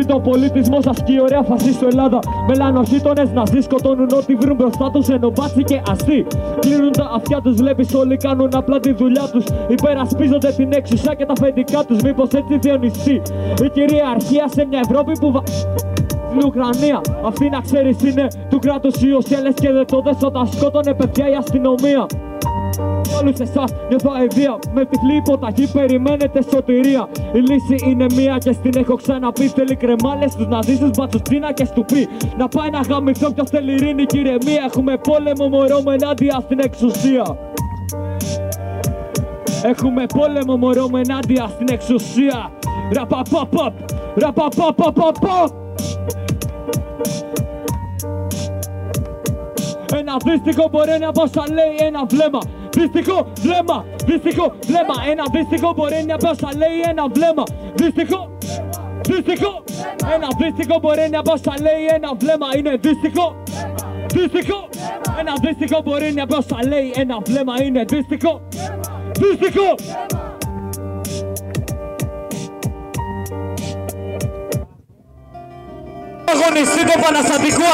το πολιτισμό σας και η ωραία φασίστου Ελλάδα. Μελανοχίτονες ναζί σκοτώνουν ό,τι βρουν μπροστά τους, ενώ μπάτσι και αστεί. Κλείνουν τα αυτιά τους, βλέπεις όλοι κάνουν απλά τη δουλειά τους. Υπερασπίζονται την εξουσία και τα αφεντικά τους. Μήπως έτσι διονυστεί η κυριαρχία σε μια Ευρώπη που στην Ουκρανία. Αυτή να ξέρεις είναι του κράτους οι οσιέλες και δετόδες όταν σκότωνε παιδιά η αστυνομία. Όλους εσάς νιώθω αηδία, με τυφλή υποταγή περιμένετε σωτηρία. Η λύση είναι μία και στην έχω ξαναπεί. Θέλει κρεμάλες στους ναζίστες, μπατσουτσίνα και στουπί. Να πάει να γαμηθώ ποιος θέλει ειρήνη και ηρεμία. Έχουμε πόλεμο μωρό με ενάντια στην εξουσία. Έχουμε πόλεμο μωρό με ενάντια στην εξουσία. Ραπαπαπαπ, ραπαπαπαπαπαπ. Ένα δύστιχο μπορεί να πω σαν λέει ένα βλέμμα. Δύστιχο βλέμμα, δύστιχο βλέμμα. Ένα δύστιχο μπορεί να πω σαν λέει ένα βλέμμα. Δύστιχο, δύστιχο. Ένα δύστιχο μπορεί να πω σαν λέει ένα βλέμμα. Είναι δύστιχο, δύστιχο. Ένα δύστιχο μπορεί να πω σαν λέει ένα βλέμμα. Είναι δύστιχο, δύστιχο. Αγωνιστή του Παναστατικού